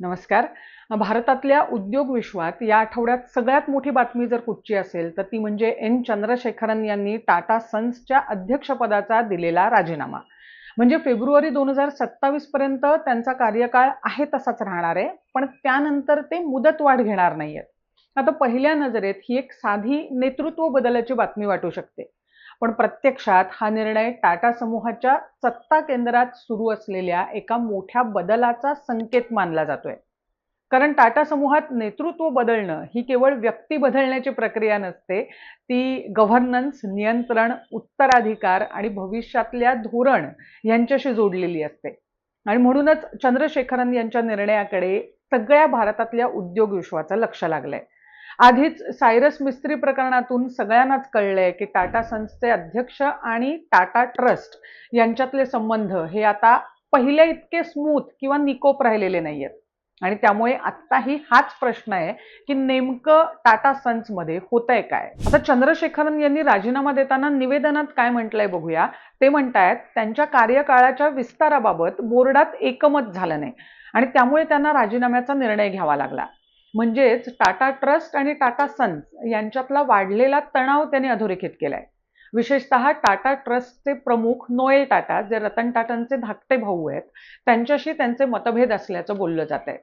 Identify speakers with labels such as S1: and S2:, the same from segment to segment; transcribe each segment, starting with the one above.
S1: नमस्कार. भारतातल्या उद्योग विश्वात या आठवड्यात सगळ्यात मोठी बातमी जर कुठची असेल तर ती म्हणजे एन चंद्रशेखरन यांनी टाटा सन्सच्या अध्यक्षपदाचा दिलेला राजीनामा. म्हणजे फेब्रुवारी 2027 पर्यंत त्यांचा कार्यकाळ आहे तसाच राहणार आहे, पण त्यानंतर ते मुदतवाढ घेणार नाहीयेत. आता पहिल्या नजरेत ही एक साधी नेतृत्व बदलाची बातमी वाटू शकते, पण प्रत्यक्षात हा निर्णय टाटा समूहाच्या सत्ता केंद्रात सुरू असलेल्या एका मोठ्या बदलाचा संकेत मानला जातोय. कारण टाटा समूहात नेतृत्व बदलणं ही केवळ व्यक्ती बदलण्याची प्रक्रिया नसते, ती गव्हर्नन्स, नियंत्रण, उत्तराधिकार आणि भविष्यातल्या धोरण यांच्याशी जोडलेली असते. आणि म्हणूनच चंद्रशेखरन यांच्या निर्णयाकडे सगळ्या भारतातल्या उद्योग विश्वाचं लक्ष लागलंय. आधीच सायरस मिस्त्री प्रकरणातून सगळ्यांनाच कळलंय की टाटा सन्सचे अध्यक्ष आणि टाटा ट्रस्ट यांच्यातले संबंध हे आता पहिल्या इतके स्मूथ किंवा निकोप राहिलेले नाहीयेत. आणि त्यामुळे आत्ताही हाच प्रश्न आहे की नेमकं टाटा सन्स मध्ये होतंय काय. आता चंद्रशेखरन यांनी राजीनामा देताना निवेदनात काय म्हटलंय बघूया. ते म्हणतायत त्यांच्या कार्यकाळाच्या विस्ताराबाबत बोर्डात एकमत झालं नाही आणि त्यामुळे त्यांना राजीनाम्याचा निर्णय घ्यावा लागला. म्हणजेच टाटा ट्रस्ट आणि टाटा सन्स यांच्यातला वाढलेला तणाव त्यांनी अधोरेखित केलाय. विशेषतः टाटा ट्रस्टचे प्रमुख नोएल टाटा, जे रतन टाटांचे धाकटे भाऊ आहेत, त्यांच्याशी त्यांचे मतभेद असल्याचं बोललं जात आहे.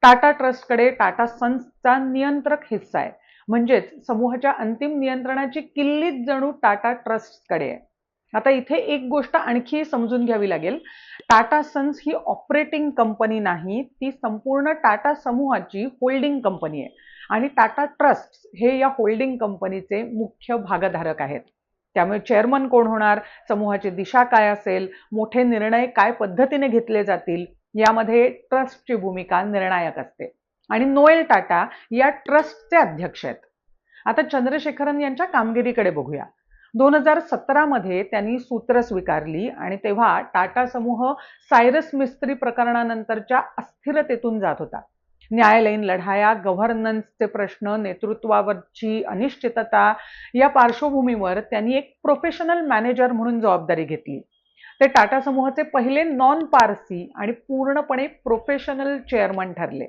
S1: टाटा ट्रस्टकडे टाटा सन्सचा नियंत्रक हिस्सा आहे, म्हणजेच समूहाच्या अंतिम नियंत्रणाची किल्लीच जणू टाटा ट्रस्टकडे आहे. आता इथे एक गोष्ट आणखी समजून घ्यावी लागेल. टाटा सन्स ही ऑपरेटिंग कंपनी नाही, ती संपूर्ण टाटा समूहाची होल्डिंग कंपनी आहे आणि टाटा ट्रस्ट हे या होल्डिंग कंपनीचे मुख्य भागधारक आहेत. त्यामुळे चेअरमन कोण होणार, समूहाची दिशा काय असेल, मोठे निर्णय काय पद्धतीने घेतले जातील, यामध्ये ट्रस्टची भूमिका निर्णायक असते. आणि नोएल टाटा या ट्रस्टचे अध्यक्ष आहेत. आता चंद्रशेखरन यांच्या कामगिरीकडे बघूया. 2017 मध्ये त्यांनी सूत्र स्वीकारली आणि तेव्हा टाटा समूह सायरस मिस्त्री प्रकरणानंतरच्या अस्थिरतेतून जात होता. न्यायालयीन लढाया, गव्हर्नन्सचे प्रश्न, नेतृत्वावरची अनिश्चितता या पार्श्वभूमीवर त्यांनी एक प्रोफेशनल मॅनेजर म्हणून जबाबदारी घेतली. ते टाटा समूहाचे पहिले नॉन पारसी आणि पूर्णपणे प्रोफेशनल चेअरमन ठरले.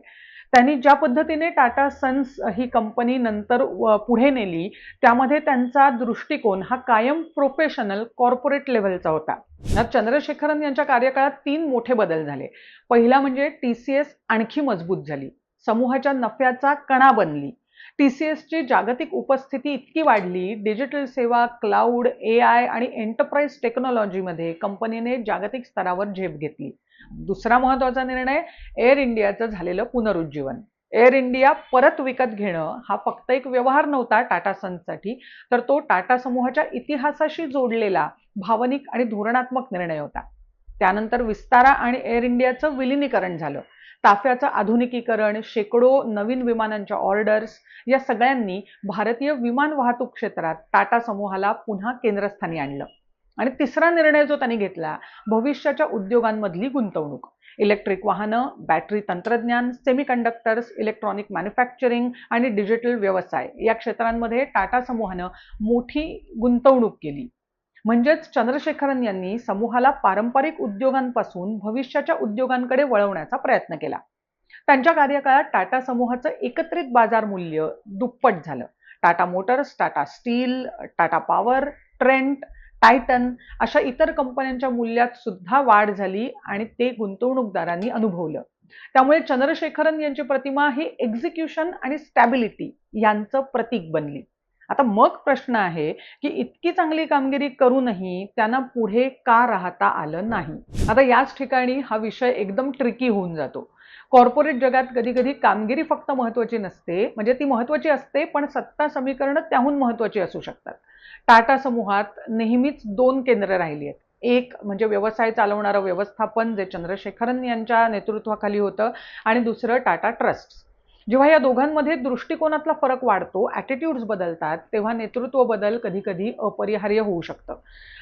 S1: त्यांनी ज्या पद्धतीने टाटा सन्स ही कंपनी नंतर पुढे नेली, त्यामध्ये त्यांचा दृष्टिकोन हा कायम प्रोफेशनल कॉर्पोरेट लेव्हलचा होता. चंद्रशेखरन यांच्या कार्यकाळात 3 मोठे बदल झाले. पहिला म्हणजे टीसीएस आणखी मजबूत झाली, समूहाच्या नफ्याचा कणा बनली. टीसीएसची जागतिक उपस्थिती इतकी वाढली, डिजिटल सेवा, क्लाउड, एआय आणि एंटरप्राइज टेक्नॉलॉजीमध्ये कंपनीने जागतिक स्तरावर झेप घेतली. दुसरा महत्त्वाचा निर्णय, एअर इंडियाचं झालेलं पुनरुज्जीवन. एअर इंडिया परत विकत घेणं हा फक्त एक व्यवहार नव्हता टाटा सन्ससाठी, तर तो टाटा समूहाच्या इतिहासाशी जोडलेला भावनिक आणि धोरणात्मक निर्णय होता. त्यानंतर विस्तारा आणि एअर इंडियाचं विलिनीकरण झालं. ताफ्याचं आधुनिकीकरण, शेकडो नवीन विमानांच्या ऑर्डर्स या सगळ्यांनी भारतीय विमान वाहतूक क्षेत्रात टाटा समूहाला पुन्हा केंद्रस्थानी आणलं. आणि तिसरा निर्णय जो त्यांनी घेतला, भविष्याच्या उद्योगांमधली गुंतवणूक. इलेक्ट्रिक वाहनं, बॅटरी तंत्रज्ञान, सेमीकंडक्टर्स, इलेक्ट्रॉनिक मॅन्युफॅक्चरिंग आणि डिजिटल व्यवसाय या क्षेत्रांमध्ये टाटा समूहानं मोठी गुंतवणूक केली. म्हणजेच चंद्रशेखरन यांनी समूहाला पारंपरिक उद्योगांपासून भविष्याच्या उद्योगांकडे वळवण्याचा प्रयत्न केला. त्यांच्या कार्यकाळात टाटा समूहाचं एकत्रित बाजार मूल्य दुप्पट झालं. Tata Motors, Tata steel, Tata power, Trent, Titan अशा इतर कंपन्यांच्या मूल्यात सुद्धा वाढ झाली आणि ते गुंतवणूकदारांनी अनुभवलं. त्यामुळे चंद्रशेखरन यांची प्रतिमा ही एक्झिक्युशन आणि स्टॅबिलिटी यांचं प्रतीक बनली. आता मग प्रश्न आहे की इतकी चांगली कामगिरी करूनही त्यांना पुढे का राहता आलं नाही. आता याच ठिकाणी हा विषय एकदम ट्रिकी होऊन जातो. कॉर्पोरेट जगात कधी कधी कामगिरी फक्त महत्त्वाची नसते, म्हणजे ती महत्त्वाची असते, पण सत्ता समीकरणं त्याहून महत्त्वाची असू शकतात. टाटा समूहात नेहमीच 2 केंद्र राहिली आहेत. एक म्हणजे व्यवसाय चालवणारं व्यवस्थापन, जे चंद्रशेखरन यांच्या नेतृत्वाखाली होतं, आणि दुसरं टाटा ट्रस्ट. जेव्हा या दोघांमध्ये दृष्टिकोनातला फरक वाढतो, ॲटिट्यूड्स बदलतात, तेव्हा नेतृत्व बदल कधी कधी अपरिहार्य होऊ शकतं.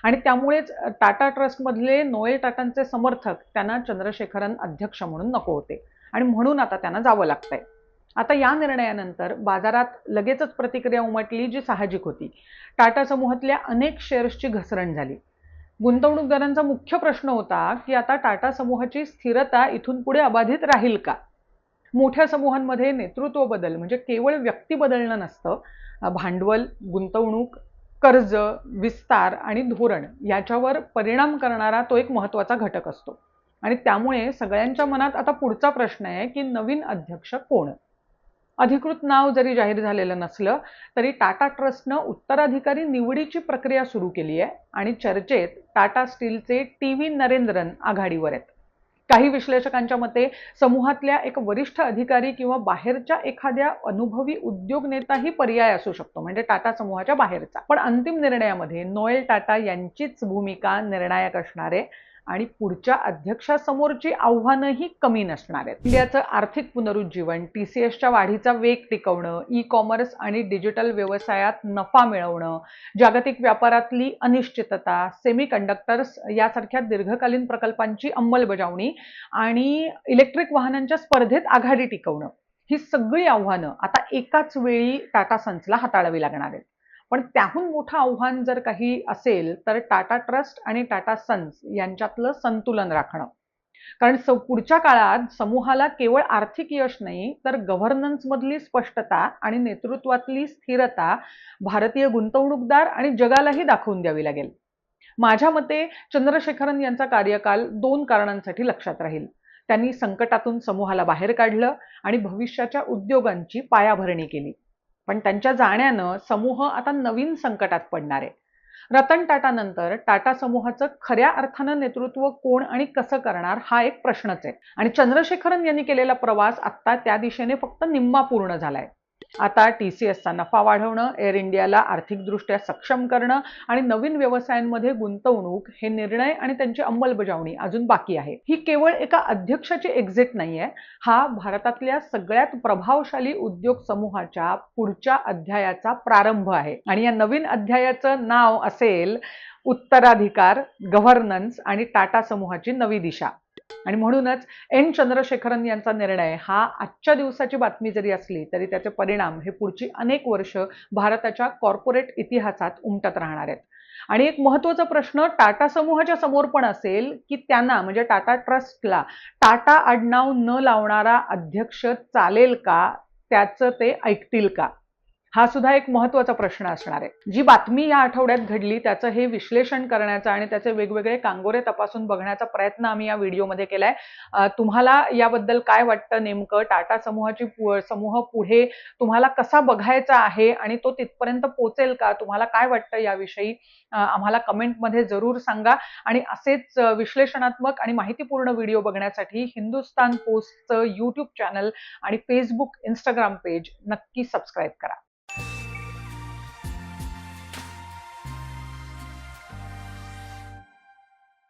S1: आणि त्यामुळेच टाटा ट्रस्टमधले नोएल टाटांचे समर्थक त्यांना चंद्रशेखरन अध्यक्ष म्हणून नको होते आणि म्हणून आता त्यांना जावं लागतंय. आता या निर्णयानंतर बाजारात लगेचच प्रतिक्रिया उमटली, जी साहजिक होती. टाटा समूहातल्या अनेक शेअर्सची घसरण झाली. गुंतवणूकदारांचा मुख्य प्रश्न होता की आता टाटा समूहाची स्थिरता इथून पुढे अबाधित राहील का. मोठ्या समूहांमध्ये नेतृत्व बदल म्हणजे केवळ व्यक्ती बदलणं नसतं. भांडवल, गुंतवणूक, कर्ज, विस्तार आणि धोरण याच्यावर परिणाम करणारा तो एक महत्त्वाचा घटक असतो. आणि त्यामुळे सगळ्यांच्या मनात आता पुढचा प्रश्न आहे की नवीन अध्यक्ष कोण? अधिकृत नाव जरी जाहीर झालेलं नसलं तरी टाटा ट्रस्टनं उत्तराधिकारी निवडीची प्रक्रिया सुरू केली आहे आणि चर्चेत टाटा स्टीलचे टी.व्ही. नरेंद्रन आघाडीवर आहेत. काही विश्लेषकांच्या मते समूहातल्या एक वरिष्ठ अधिकारी किंवा बाहेरच्या एखाद्या अनुभवी उद्योग नेताही पर्याय असू शकतो, म्हणजे टाटा समूहाच्या बाहेरचा. पण अंतिम निर्णयामध्ये नोएल टाटा यांचीच भूमिका निर्णायक असणार आहे आणि पुढच्या अध्यक्षासमोरची आव्हानंही कमी नसणार आहेत. इंडियाचं आर्थिक पुनरुज्जीवन, टीसीएसच्या वाढीचा वेग टिकवणं, ई कॉमर्स आणि डिजिटल व्यवसायात नफा मिळवणं, जागतिक व्यापारातली अनिश्चितता, सेमीकंडक्टर्स यासारख्या दीर्घकालीन प्रकल्पांची अंमलबजावणी आणि इलेक्ट्रिक वाहनांच्या स्पर्धेत आघाडी टिकवणं, ही सगळी आव्हानं आता एकाच वेळी टाटा सन्सला हाताळावी लागणार आहेत. पण त्याहून मोठं आव्हान जर काही असेल तर टाटा ट्रस्ट आणि टाटा सन्स यांच्यातलं संतुलन राखणं. कारण पुढच्या काळात समूहाला केवळ आर्थिक यश नाही तर गव्हर्नन्स मधली स्पष्टता आणि नेतृत्वातली स्थिरता भारतीय गुंतवणूकदार आणि जगालाही दाखवून द्यावी लागेल. माझ्या मते चंद्रशेखरन यांचा कार्यकाल 2 कारणांसाठी लक्षात राहील. त्यांनी संकटातून समूहाला बाहेर काढलं आणि भविष्याच्या उद्योगांची पायाभरणी केली. पण त्यांच्या जाण्यानं समूह आता नवीन संकटात पडणार आहे. रतन टाटा नंतर टाटा समूहाचं खऱ्या अर्थानं नेतृत्व कोण आणि कसं करणार हा एक प्रश्नच आहे. आणि चंद्रशेखरन यांनी केलेला प्रवास आता त्या दिशेने फक्त निम्मा पूर्ण झालाय. आता टीसीएसचा नफा वाढवणं, एअर इंडियाला आर्थिकदृष्ट्या सक्षम करणं आणि नवीन व्यवसायांमध्ये गुंतवणूक हे निर्णय आणि त्यांची अंमलबजावणी अजून बाकी आहे. ही केवळ एका अध्यक्षाची एक्झिट नाहीये, हा भारतातल्या सगळ्यात प्रभावशाली उद्योग समूहाच्या पुढच्या अध्यायाचा प्रारंभ आहे. आणि या नवीन अध्यायाचं नाव असेल उत्तराधिकार, गव्हर्नन्स आणि टाटा समूहाची नवी दिशा. आणि म्हणूनच एन चंद्रशेखरन यांचा निर्णय हा आजच्या दिवसाची बातमी जरी असली तरी त्याचे परिणाम हे पुढची अनेक वर्ष भारताच्या कॉर्पोरेट इतिहासात उमटत राहणार आहेत. आणि एक महत्त्वाचा प्रश्न टाटा समूहाच्या समोर पण असेल की त्यांना म्हणजे टाटा ट्रस्टला टाटा आडनाव न लावणारा अध्यक्ष चालेल का, त्याचं ते ऐकतील का, हा सुद्धा एक महत्त्वाचा प्रश्न असणार आहे. जी बातमी या आठवड्यात घडली त्याचं हे विश्लेषण करण्याचा आणि त्याचे वेगवेगळे कांगोरे तपासून बघण्याचा प्रयत्न आम्ही या व्हिडिओमध्ये केलाय. तुम्हाला याबद्दल काय वाटतं, नेमकं टाटा समूह पुढे तुम्हाला कसा बघायचा आहे आणि तो तिथपर्यंत पोहोचेल का, तुम्हाला काय वाटतं याविषयी आम्हाला कमेंटमध्ये जरूर सांगा. आणि असेच विश्लेषणात्मक आणि माहितीपूर्ण व्हिडिओ बघण्यासाठी हिंदुस्तान पोस्टचं यूट्यूब चॅनल आणि फेसबुक, इंस्टाग्राम पेज नक्की सबस्क्राईब करा.